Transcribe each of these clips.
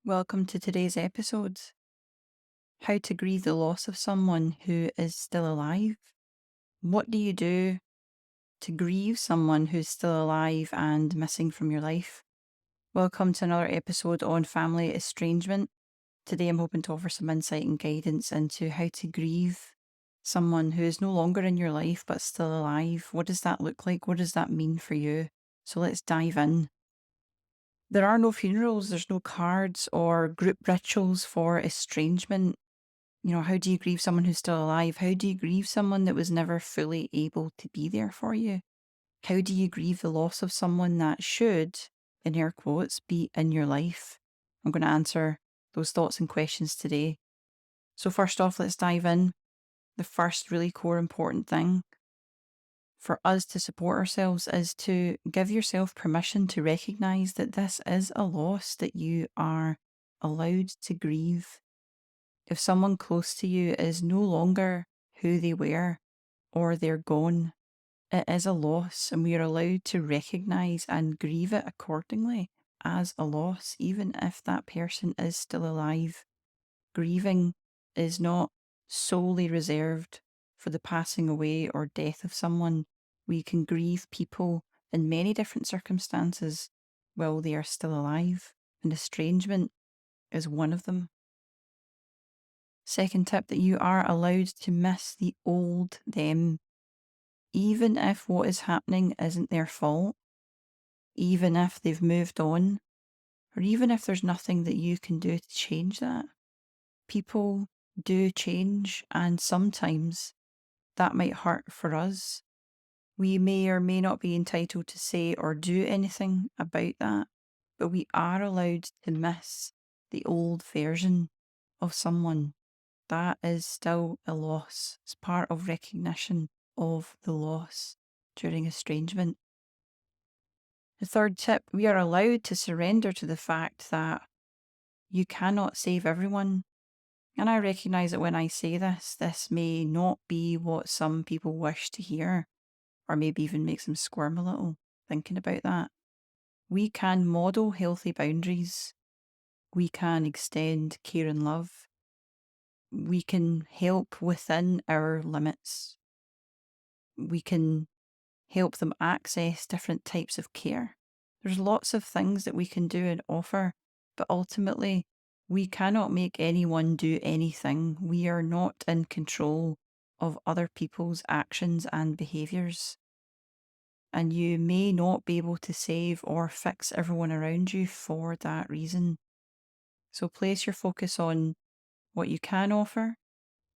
Welcome to today's episode. How to grieve the loss of someone who is still alive. What do you do to grieve someone who's still alive and missing from your life? Welcome to another episode on family estrangement. Today I'm hoping to offer some insight and guidance into how to grieve someone who is no longer in your life but still alive. What does that look like? What does that mean for you? So let's dive in. There are no funerals, there's no cards or group rituals for estrangement. How do you grieve someone who's still alive? How do you grieve someone that was never fully able to be there for you? How do you grieve the loss of someone that should, in air quotes, be in your life? I'm going to answer those thoughts and questions today. So, first off, let's dive in. The first really core important thing for us to support ourselves is to give yourself permission to recognize that this is a loss that you are allowed to grieve. If someone close to you is no longer who they were or they're gone, it is a loss, and we are allowed to recognise and grieve it accordingly as a loss, even if that person is still alive. Grieving is not solely reserved for the passing away or death of someone. We can grieve people in many different circumstances while they are still alive, and estrangement is one of them. Second tip, that you are allowed to miss the old them, even if what is happening isn't their fault, even if they've moved on, or even if there's nothing that you can do to change that. People do change, and sometimes that might hurt for us. We may or may not be entitled to say or do anything about that, but we are allowed to miss the old version of someone. That is still a loss. It's part of recognition of the loss during estrangement. The third tip, we are allowed to surrender to the fact that you cannot save everyone. And I recognise that when I say this may not be what some people wish to hear, or maybe even makes them squirm a little thinking about that. We can model healthy boundaries. We can extend care and love. We can help within our limits. We can help them access different types of care. There's lots of things that we can do and offer, but ultimately, we cannot make anyone do anything. We are not in control of other people's actions and behaviours. And you may not be able to save or fix everyone around you for that reason. So place your focus on what you can offer,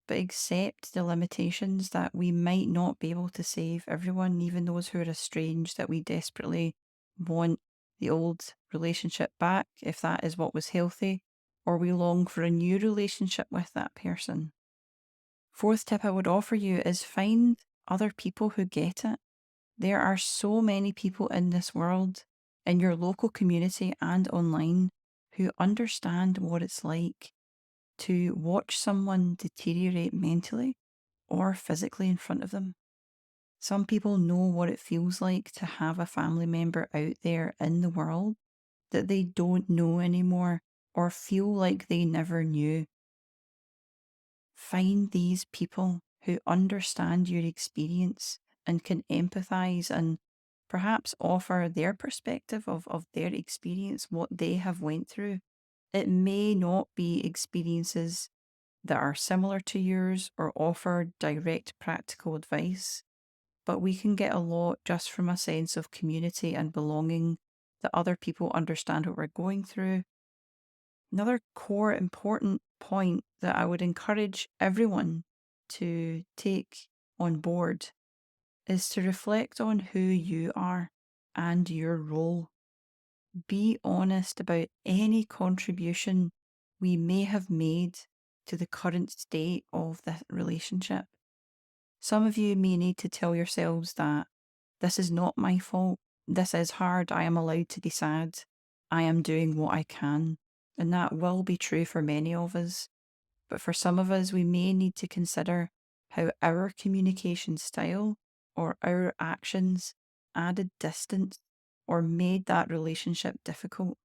but accept the limitations that we might not be able to save everyone, even those who are estranged, that we desperately want the old relationship back, if that is what was healthy, or we long for a new relationship with that person. Fourth tip I would offer you is find other people who get it. There are so many people in this world, in your local community and online, who understand what it's like to watch someone deteriorate mentally or physically in front of them. Some people know what it feels like to have a family member out there in the world that they don't know anymore or feel like they never knew. Find these people who understand your experience and can empathize and perhaps offer their perspective of their experience, what they have went through. It may not be experiences that are similar to yours or offer direct practical advice, but we can get a lot just from a sense of community and belonging, that other people understand what we're going through. Another core important point that I would encourage everyone to take on board is to reflect on who you are and your role. Be honest about any contribution we may have made to the current state of the relationship. Some of you may need to tell yourselves that this is not my fault. This is hard. I am allowed to be sad. I am doing what I can. And that will be true for many of us. But for some of us, we may need to consider how our communication style or our actions added distance or made that relationship difficult.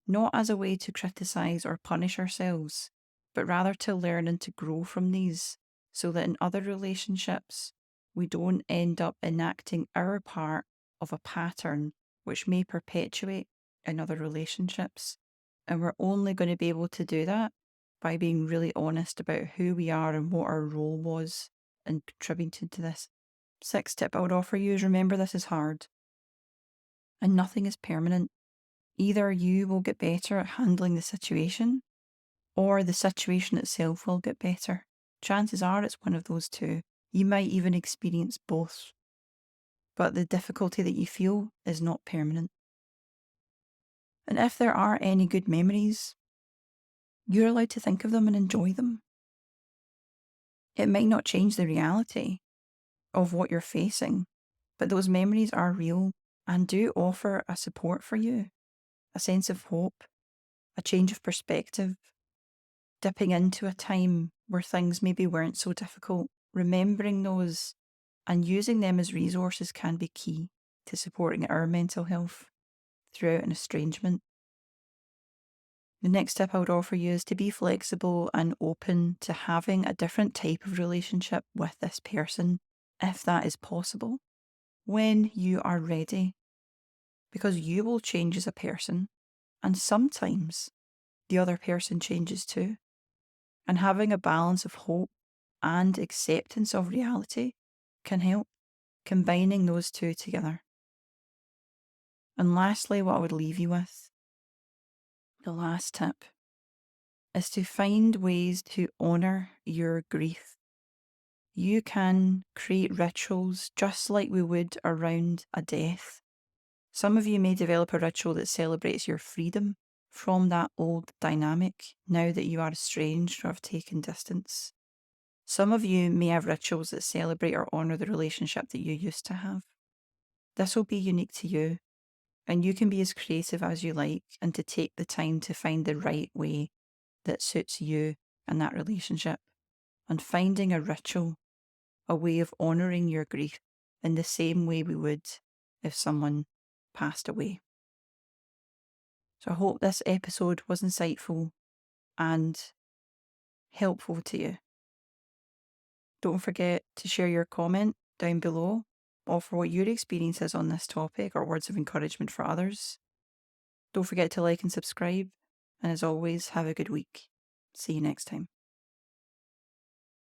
not as a way to criticise or punish ourselves, but rather to learn and to grow from these, so that in other relationships, we don't end up enacting our part of a pattern which may perpetuate in other relationships. And we're only going to be able to do that by being really honest about who we are and what our role was in contributing to this. 6th tip I would offer you is remember this is hard and nothing is permanent. Either you will get better at handling the situation or the situation itself will get better. Chances are it's one of those two. You might even experience both. But the difficulty that you feel is not permanent. And if there are any good memories, you're allowed to think of them and enjoy them. It might not change the reality of what you're facing, but those memories are real and do offer a support for you, a sense of hope, a change of perspective, dipping into a time where things maybe weren't so difficult. Remembering those and using them as resources can be key to supporting our mental health throughout an estrangement. The next tip I would offer you is to be flexible and open to having a different type of relationship with this person, if that is possible, when you are ready. Because you will change as a person, and sometimes the other person changes too. And having a balance of hope and acceptance of reality can help, combining those two together. And lastly, what I would leave you with, the last tip, is to find ways to honour your grief. You can create rituals just like we would around a death. Some of you may develop a ritual that celebrates your freedom from that old dynamic now that you are estranged or have taken distance. Some of you may have rituals that celebrate or honour the relationship that you used to have. This will be unique to you, and you can be as creative as you like and to take the time to find the right way that suits you and that relationship, and finding a ritual, a way of honouring your grief in the same way we would if someone passed away. So I hope this episode was insightful and helpful to you. Don't forget to share your comment down below, offer what your experience is on this topic or words of encouragement for others. Don't forget to like and subscribe, and as always, have a good week. See you next time.